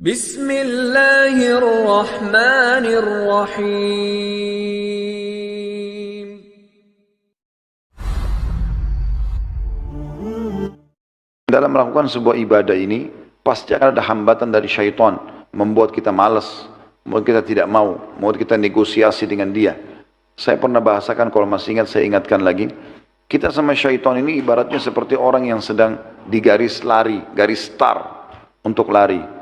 Bismillahirrahmanirrahim. Dalam melakukan sebuah ibadah ini, pasti akan ada hambatan dari syaitan, membuat kita malas, membuat kita tidak mau kita negosiasi dengan dia. Saya pernah bahasakan, kalau masih ingat saya ingatkan lagi, kita sama syaitan ini ibaratnya seperti orang yang sedang di garis lari, garis start untuk lari.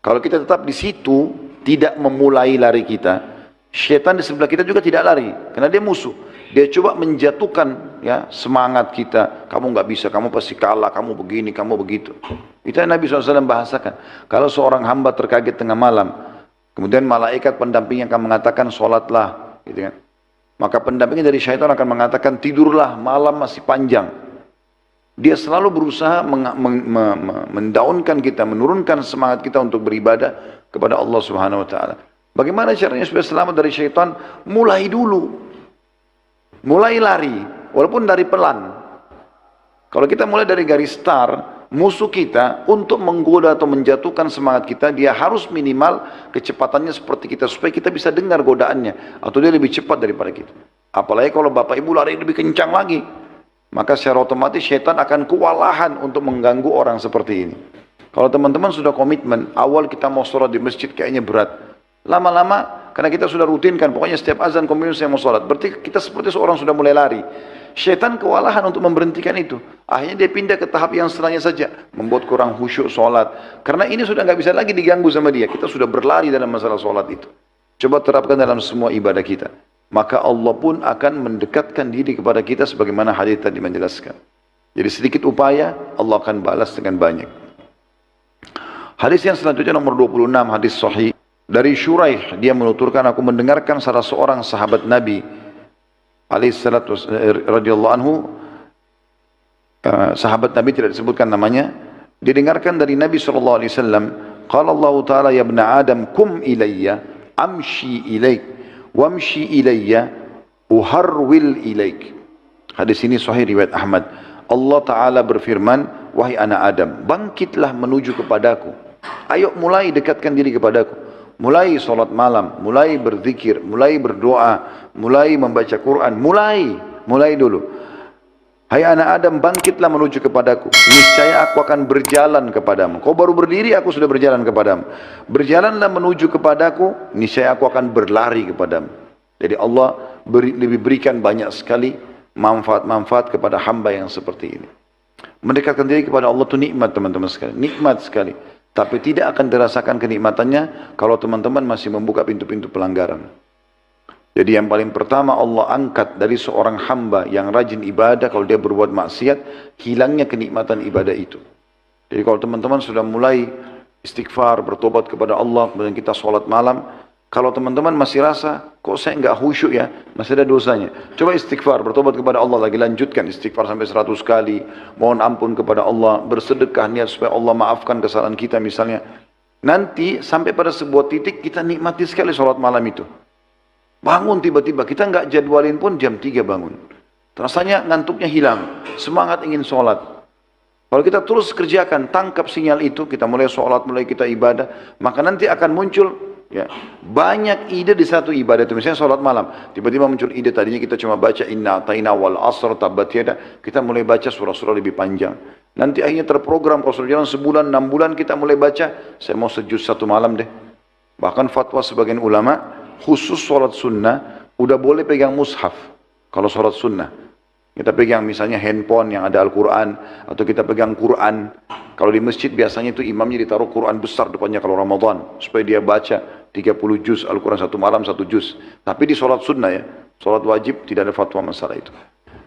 Kalau kita tetap di situ, tidak memulai lari kita, syaitan di sebelah kita juga tidak lari, karena dia musuh. Dia coba menjatuhkan ya semangat kita. Kamu nggak bisa, kamu pasti kalah, kamu begini, kamu begitu. Itu yang Nabi SAW bahasakan. Kalau seorang hamba terkaget tengah malam, kemudian malaikat pendampingnya akan mengatakan sholatlah, gitu kan. Maka pendampingnya dari syaitan akan mengatakan tidurlah, malam masih panjang. Dia selalu berusaha mendaunkan kita, menurunkan semangat kita untuk beribadah kepada Allah Subhanahu Wa Taala. Bagaimana caranya supaya selamat dari syaitan? Mulai dulu, mulai lari, walaupun dari pelan. Kalau kita mulai dari garis start, musuh kita untuk menggoda atau menjatuhkan semangat kita, dia harus minimal kecepatannya seperti kita, supaya kita bisa dengar godaannya, atau dia lebih cepat daripada kita. Apalagi kalau bapak ibu lari lebih kencang lagi, maka secara otomatis syaitan akan kewalahan untuk mengganggu orang seperti ini. Kalau teman-teman sudah komitmen, awal kita mau sholat di masjid kayaknya berat, lama-lama karena kita sudah rutinkan, pokoknya setiap azan komitmen saya mau sholat, berarti kita seperti seorang sudah mulai lari. Syaitan kewalahan untuk memberhentikan itu. Akhirnya dia pindah ke tahap yang setelahnya saja, membuat kurang khusyuk sholat. Karena ini sudah nggak bisa lagi diganggu sama dia. Kita sudah berlari dalam masalah sholat itu. Coba terapkan dalam semua ibadah kita. Maka Allah pun akan mendekatkan diri kepada kita sebagaimana hadis tadi menjelaskan. Jadi sedikit upaya, Allah akan balas dengan banyak. Hadis yang selanjutnya nomor 26, hadis sahih. Dari Syuraih, dia menuturkan, aku mendengarkan salah seorang sahabat Nabi alaihissalatu radhiyallahu anhu, sahabat Nabi tidak disebutkan namanya, didengarkan dari Nabi sallallahu alaihi wasallam, qala Allah taala ya ibna Adam kum ilayya amshi ilaik wamshi ilayya uharwil ilaik. Hadis ini sahih riwayat Ahmad. Allah taala berfirman, wahai anak Adam, bangkitlah menuju kepadaku. Ayo mulai dekatkan diri kepadaku. Mulai sholat malam, mulai berzikir, mulai berdoa, mulai membaca Quran, mulai dulu. Hai anak Adam, bangkitlah menuju kepadaku. Niscaya aku akan berjalan kepadamu. Kau baru berdiri, aku sudah berjalan kepadamu. Berjalanlah menuju kepadaku, niscaya aku akan berlari kepadamu. Jadi Allah lebih berikan banyak sekali manfaat-manfaat kepada hamba yang seperti ini. Mendekatkan diri kepada Allah itu nikmat teman-teman sekalian, nikmat sekali. Tapi tidak akan dirasakan kenikmatannya kalau teman-teman masih membuka pintu-pintu pelanggaran. Jadi yang paling pertama Allah angkat dari seorang hamba yang rajin ibadah, kalau dia berbuat maksiat, hilangnya kenikmatan ibadah itu. Jadi kalau teman-teman sudah mulai istighfar, bertobat kepada Allah, kemudian kita sholat malam, kalau teman-teman masih rasa, kok saya enggak khusyuk ya, masih ada dosanya. Coba istighfar, bertobat kepada Allah lagi, lanjutkan istighfar sampai 100 kali, mohon ampun kepada Allah, bersedekah niat supaya Allah maafkan kesalahan kita misalnya. Nanti sampai pada sebuah titik kita nikmati sekali sholat malam itu. Bangun tiba-tiba, kita enggak jadwalin pun jam 3 bangun. Rasanya ngantuknya hilang, semangat ingin sholat. Kalau kita terus kerjakan, tangkap sinyal itu, kita mulai sholat, mulai kita ibadah, maka nanti akan muncul ya, banyak ide di satu ibadah itu. Misalnya sholat malam, tiba-tiba muncul ide, tadinya kita cuma baca inna ataina wal asr tabat yada, kita mulai baca surah-surah lebih panjang. Nanti akhirnya terprogram, kalau sudah jalan sebulan, 6 bulan kita mulai baca, saya mau sejuz 1 malam deh. Bahkan fatwa sebagian ulama, khusus sholat sunnah, udah boleh pegang mushaf kalau sholat sunnah. Kita pegang misalnya handphone yang ada Al-Quran, atau kita pegang Quran. Kalau di masjid biasanya itu imamnya ditaruh Quran besar depannya kalau Ramadan, supaya dia baca 30 juz Al-Quran 1 malam 1 juz. Tapi di sholat sunnah ya, sholat wajib tidak ada fatwa masalah itu.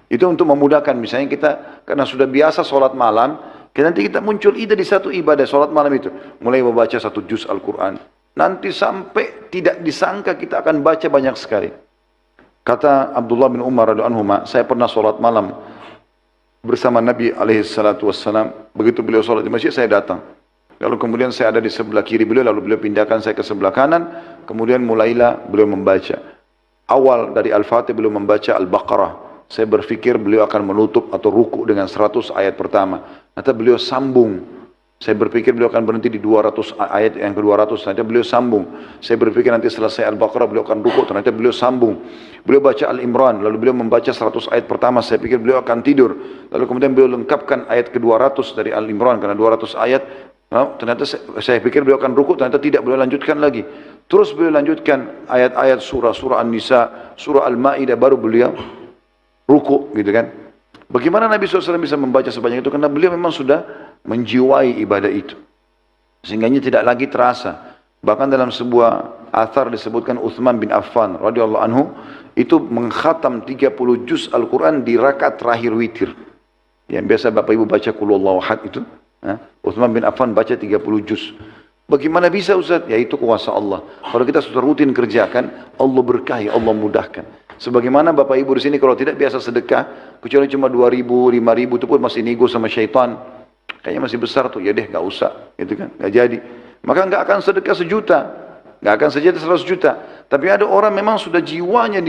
Itu untuk memudahkan, misalnya kita karena sudah biasa sholat malam, nanti kita muncul ide di satu ibadah sholat malam itu, mulai membaca 1 juz Al-Quran. Nanti sampai tidak disangka kita akan baca banyak sekali. Kata Abdullah bin Umar radhiyallahu anhu, saya pernah sholat malam bersama Nabi alaihissalatu wassalam. Begitu beliau sholat di masjid, saya datang. Lalu kemudian saya ada di sebelah kiri beliau, lalu beliau pindahkan saya ke sebelah kanan. Kemudian mulailah beliau membaca. Awal dari Al-Fatih beliau membaca Al-Baqarah. Saya berpikir beliau akan menutup atau ruku dengan 100 ayat pertama. Ternyata beliau sambung Saya berpikir beliau akan berhenti di 200 ayat yang ke-200, ternyata beliau sambung. Saya berpikir nanti selesai Al-Baqarah beliau akan rukuk, ternyata beliau sambung. Beliau baca Al-Imran, lalu beliau membaca 100 ayat pertama, saya pikir beliau akan tidur. Lalu kemudian beliau lengkapkan ayat ke-200 dari Al-Imran, karena 200 ayat, ternyata saya pikir beliau akan rukuk, ternyata tidak, beliau lanjutkan lagi. Terus beliau lanjutkan ayat-ayat surah An-Nisa, surah Al-Ma'idah, baru beliau rukuk, gitu kan. Bagaimana Nabi SAW bisa membaca sebanyak itu? Karena beliau memang sudah menjiwai ibadah itu. Sehingga tidak lagi terasa. Bahkan dalam sebuah athar disebutkan Uthman bin Affan radhiyallahu anhu itu mengkhatam 30 juz Al-Quran di rakaat terakhir witir. Yang biasa Bapak Ibu baca Qul Huwallahu Ahad itu. Uthman bin Affan baca 30 juz. Bagaimana bisa Ustaz? Ya itu kuasa Allah. Kalau kita sudah rutin kerjakan, Allah berkahi, Allah mudahkan. Sebagaimana Bapak Ibu di sini kalau tidak biasa sedekah, kecuali cuma 2.000, 5.000 itu pun masih nego sama syaitan. Kayaknya masih besar tuh, ya deh gak usah, gitu kan, gak jadi. Maka gak akan sedekah 1 juta, gak akan sedekah 100 juta. Tapi ada orang memang sudah jiwanya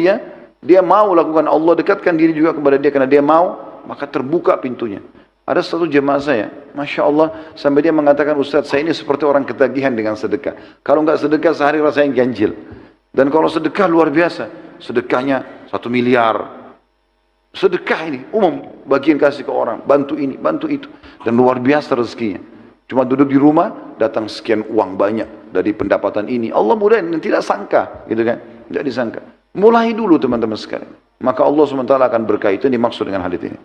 dia mau lakukan, Allah dekatkan diri juga kepada dia karena dia mau, maka terbuka pintunya. Ada satu jemaah saya, Masya Allah, sampai dia mengatakan, Ustaz saya ini seperti orang ketagihan dengan sedekah. Kalau gak sedekah sehari rasanya ganjil. Dan kalau sedekah luar biasa, sedekahnya 1 miliar. Sedekah ini umum, bagian kasih ke orang, bantu ini, bantu itu, dan luar biasa rezekinya. Cuma duduk di rumah, datang sekian uang banyak dari pendapatan ini. Allah mudahin, tidak sangka, gitu kan? Tidak disangka. Mulai dulu teman-teman sekalian. Maka Allah SWT akan berkah, itu yang dimaksud dengan hadis ini.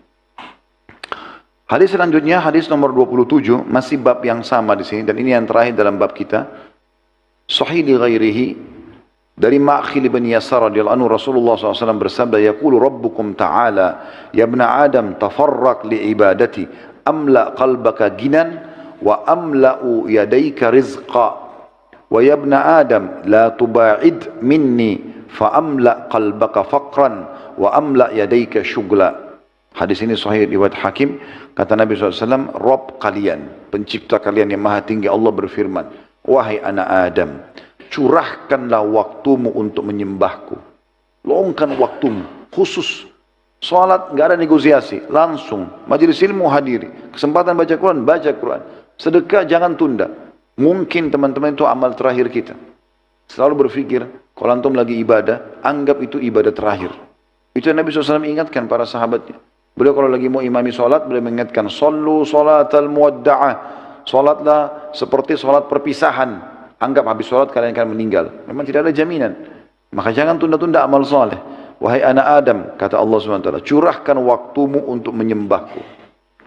Hadis selanjutnya, hadis nomor 27, masih bab yang sama di sini, dan ini yang terakhir dalam bab kita. Sahih li ghairihi. Dari Ma'khil bin Yasar radhiyallahu anhu Rasulullah SAW bersabda, yaqulu rabbukum ta'ala ya ibna Adam tafarraq li ibadati amla qalbaka ginan wa amla'u yadayka rizqa wa ya ibna Adam la tuba'id minni fa amla qalbaka faqran wa amla yadayka syugla. Hadis ini sahih riwayat Hakim. Kata Nabi SAW, Rabb kalian, pencipta kalian yang maha tinggi, Allah berfirman, wahai anak Adam, curahkanlah waktumu untuk menyembahku. Luangkan waktumu, khusus. Salat nggak ada negosiasi, langsung. Majelis ilmu hadiri. Kesempatan baca Quran, baca Quran. Sedekah jangan tunda. Mungkin teman-teman itu amal terakhir kita. Selalu berpikir, kalau antum lagi ibadah, anggap itu ibadah terakhir. Itu yang Nabi SAW ingatkan para sahabatnya. Beliau kalau lagi mau imami salat, beliau mengingatkan, Sallu salatal muwadda'ah. Salatlah seperti salat perpisahan. Anggap habis sholat kalian akan meninggal. Memang tidak ada jaminan. Maka jangan tunda-tunda amal soleh. Wahai anak Adam, kata Allah SWT, curahkan waktumu untuk menyembahku.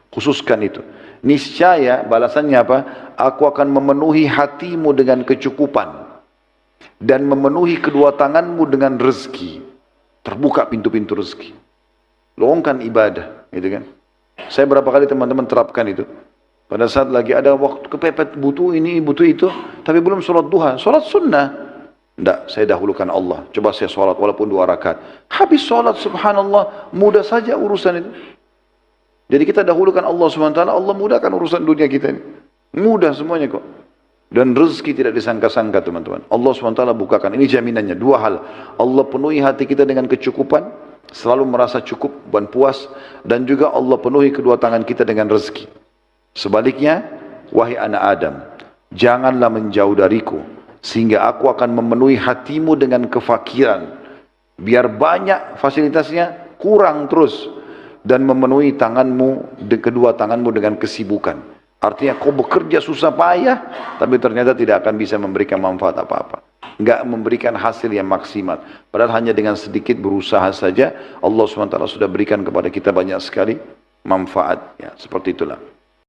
Khususkan itu. Niscaya balasannya apa? Aku akan memenuhi hatimu dengan kecukupan. Dan memenuhi kedua tanganmu dengan rezeki. Terbuka pintu-pintu rezeki. Luangkan ibadah. Gitu kan? Saya berapa kali teman-teman terapkan itu. Pada saat lagi ada waktu kepepet, butuh ini, butuh itu, tapi belum sholat duha, sholat sunnah. Tidak, saya dahulukan Allah. Coba saya sholat walaupun 2 rakaat. Habis sholat, subhanallah, mudah saja urusan itu. Jadi kita dahulukan Allah SWT, Allah mudahkan urusan dunia kita ini. Mudah semuanya kok. Dan rezeki tidak disangka-sangka teman-teman. Allah SWT bukakan, ini jaminannya, 2 hal. Allah penuhi hati kita dengan kecukupan, selalu merasa cukup dan puas, dan juga Allah penuhi kedua tangan kita dengan rezeki. Sebaliknya, wahai anak Adam, janganlah menjauh dariku, sehingga aku akan memenuhi hatimu dengan kefakiran. Biar banyak fasilitasnya, kurang terus. Dan memenuhi tanganmu, kedua tanganmu dengan kesibukan. Artinya kau bekerja susah payah, tapi ternyata tidak akan bisa memberikan manfaat apa-apa. Enggak memberikan hasil yang maksimal. Padahal hanya dengan sedikit berusaha saja, Allah SWT sudah berikan kepada kita banyak sekali manfaat. Ya, seperti itulah.